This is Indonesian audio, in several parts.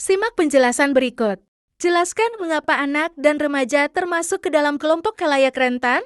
Simak penjelasan berikut. Jelaskan mengapa anak dan remaja termasuk ke dalam kelompok khalayak rentan?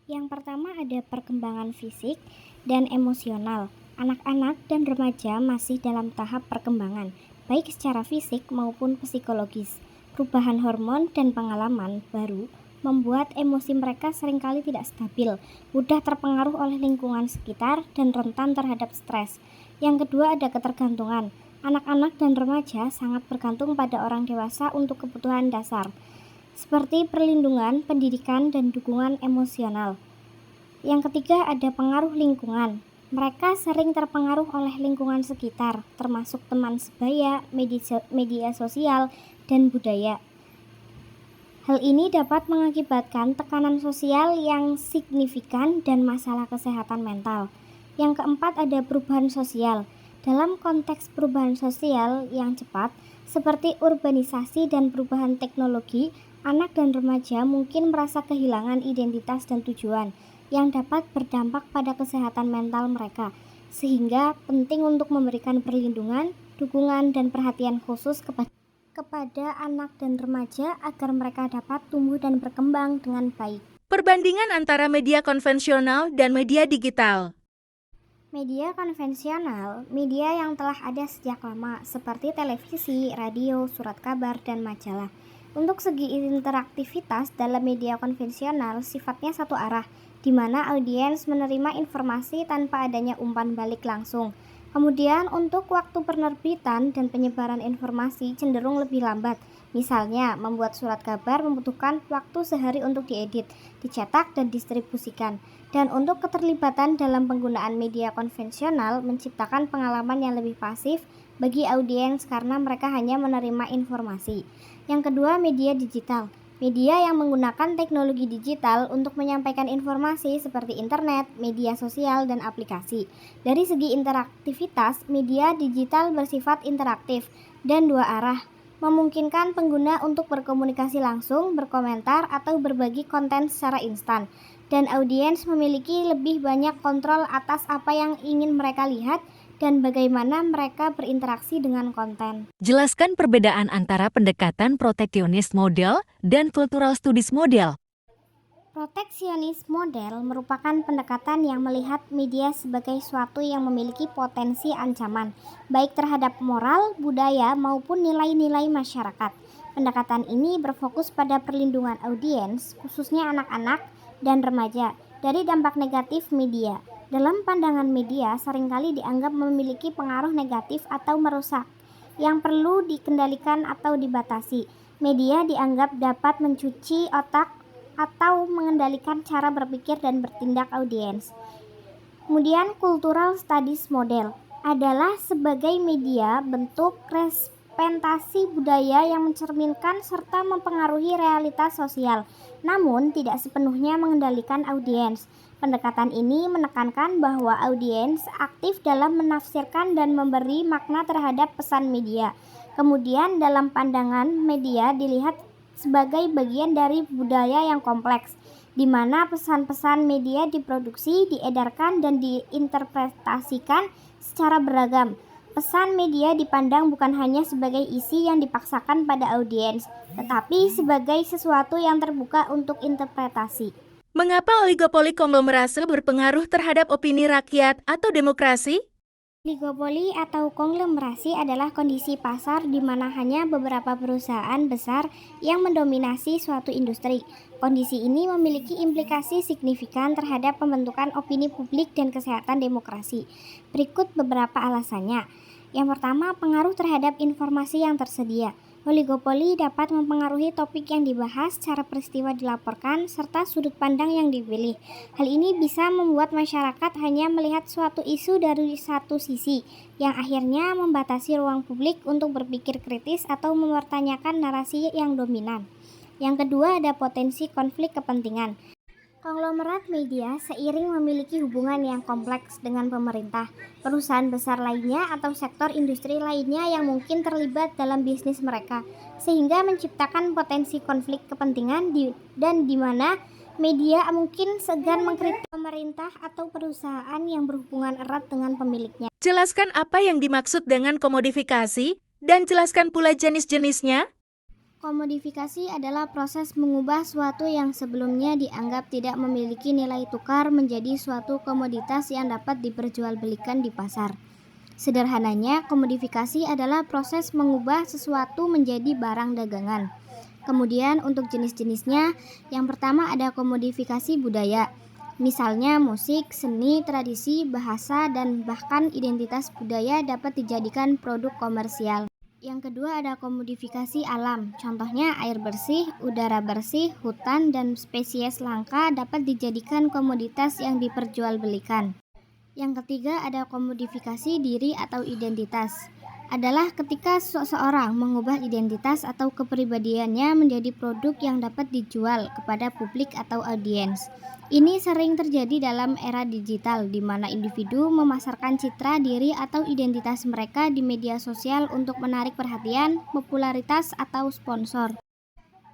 Yang pertama ada perkembangan fisik dan emosional. Anak-anak dan remaja masih dalam tahap perkembangan, baik secara fisik maupun psikologis. Perubahan hormon dan pengalaman baru membuat emosi mereka seringkali tidak stabil, mudah terpengaruh oleh lingkungan sekitar, dan rentan terhadap stres. Yang kedua ada ketergantungan. Anak-anak dan remaja sangat bergantung pada orang dewasa untuk kebutuhan dasar, seperti perlindungan, pendidikan, dan dukungan emosional. Yang ketiga ada pengaruh lingkungan. Mereka sering terpengaruh oleh lingkungan sekitar, termasuk teman sebaya, media sosial, dan budaya. Hal ini dapat mengakibatkan tekanan sosial yang signifikan dan masalah kesehatan mental. Yang keempat ada perubahan sosial. Dalam konteks perubahan sosial yang cepat, seperti urbanisasi dan perubahan teknologi, anak dan remaja mungkin merasa kehilangan identitas dan tujuan yang dapat berdampak pada kesehatan mental mereka, sehingga penting untuk memberikan perlindungan, dukungan, dan perhatian khusus kepada anak dan remaja agar mereka dapat tumbuh dan berkembang dengan baik. Perbandingan antara media konvensional dan media digital. Media konvensional, media yang telah ada sejak lama seperti televisi, radio, surat kabar, dan majalah. Untuk segi interaktivitas dalam media konvensional sifatnya satu arah, di mana audiens menerima informasi tanpa adanya umpan balik langsung. Kemudian untuk waktu penerbitan dan penyebaran informasi cenderung lebih lambat. Misalnya, membuat surat kabar membutuhkan waktu sehari untuk diedit, dicetak, dan distribusikan. Dan untuk keterlibatan dalam penggunaan media konvensional menciptakan pengalaman yang lebih pasif bagi audiens karena mereka hanya menerima informasi. Yang kedua, media digital. Media yang menggunakan teknologi digital untuk menyampaikan informasi seperti internet, media sosial, dan aplikasi. Dari segi interaktivitas, media digital bersifat interaktif dan dua arah, memungkinkan pengguna untuk berkomunikasi langsung, berkomentar, atau berbagi konten secara instan. Dan audiens memiliki lebih banyak kontrol atas apa yang ingin mereka lihat dan bagaimana mereka berinteraksi dengan konten. Jelaskan perbedaan antara pendekatan proteksionis model dan cultural studies model. Proteksionis model merupakan pendekatan yang melihat media sebagai suatu yang memiliki potensi ancaman, baik terhadap moral, budaya, maupun nilai-nilai masyarakat. Pendekatan ini berfokus pada perlindungan audiens, khususnya anak-anak dan remaja, dari dampak negatif media. Dalam pandangan media, seringkali dianggap memiliki pengaruh negatif atau merusak, yang perlu dikendalikan atau dibatasi. Media dianggap dapat mencuci otak atau mengendalikan cara berpikir dan bertindak audiens. Kemudian cultural studies model adalah sebagai media bentuk representasi budaya yang mencerminkan serta mempengaruhi realitas sosial, namun tidak sepenuhnya mengendalikan audiens. Pendekatan ini menekankan bahwa audiens aktif dalam menafsirkan dan memberi makna terhadap pesan media. Kemudian dalam pandangan media dilihat sebagai bagian dari budaya yang kompleks, di mana pesan-pesan media diproduksi, diedarkan, dan diinterpretasikan secara beragam. Pesan media dipandang bukan hanya sebagai isi yang dipaksakan pada audiens, tetapi sebagai sesuatu yang terbuka untuk interpretasi. Mengapa oligopoli konglomerase berpengaruh terhadap opini rakyat atau demokrasi? Oligopoli atau konglomerasi adalah kondisi pasar di mana hanya beberapa perusahaan besar yang mendominasi suatu industri. Kondisi ini memiliki implikasi signifikan terhadap pembentukan opini publik dan kesehatan demokrasi. Berikut beberapa alasannya. Yang pertama, pengaruh terhadap informasi yang tersedia. Oligopoli dapat mempengaruhi topik yang dibahas, cara peristiwa dilaporkan, serta sudut pandang yang dipilih. Hal ini bisa membuat masyarakat hanya melihat suatu isu dari satu sisi, yang akhirnya membatasi ruang publik untuk berpikir kritis atau mempertanyakan narasi yang dominan. Yang kedua ada potensi konflik kepentingan. Konglomerat media seiring memiliki hubungan yang kompleks dengan pemerintah, perusahaan besar lainnya, atau sektor industri lainnya yang mungkin terlibat dalam bisnis mereka, sehingga menciptakan potensi konflik kepentingan di mana media mungkin segan mengkritik pemerintah atau perusahaan yang berhubungan erat dengan pemiliknya. Jelaskan apa yang dimaksud dengan komodifikasi Dan jelaskan pula jenis-jenisnya. Komodifikasi adalah proses mengubah suatu yang sebelumnya dianggap tidak memiliki nilai tukar menjadi suatu komoditas yang dapat diperjualbelikan di pasar. Sederhananya, komodifikasi adalah proses mengubah sesuatu menjadi barang dagangan. Kemudian untuk jenis-jenisnya, yang pertama ada komodifikasi budaya. Misalnya musik, seni, tradisi, bahasa, dan bahkan identitas budaya dapat dijadikan produk komersial. Yang kedua ada komodifikasi alam, contohnya air bersih, udara bersih, hutan, dan spesies langka dapat dijadikan komoditas yang diperjualbelikan. Yang ketiga ada komodifikasi diri atau identitas. Adalah ketika seseorang mengubah identitas atau kepribadiannya menjadi produk yang dapat dijual kepada publik atau audiens. Ini sering terjadi dalam era digital di mana individu memasarkan citra diri atau identitas mereka di media sosial untuk menarik perhatian, popularitas, atau sponsor.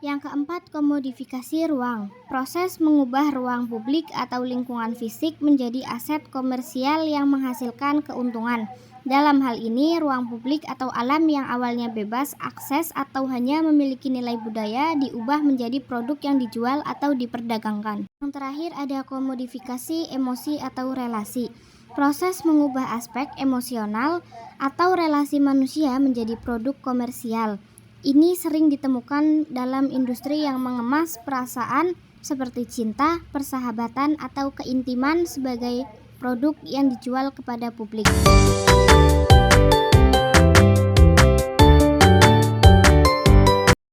Yang keempat, komodifikasi ruang. Proses mengubah ruang publik atau lingkungan fisik menjadi aset komersial yang menghasilkan keuntungan. Dalam hal ini, ruang publik atau alam yang awalnya bebas akses atau hanya memiliki nilai budaya diubah menjadi produk yang dijual atau diperdagangkan. Yang terakhir ada komodifikasi emosi atau relasi. Proses mengubah aspek emosional atau relasi manusia menjadi produk komersial. Ini sering ditemukan dalam industri yang mengemas perasaan seperti cinta, persahabatan, atau keintiman sebagai produk yang dijual kepada publik.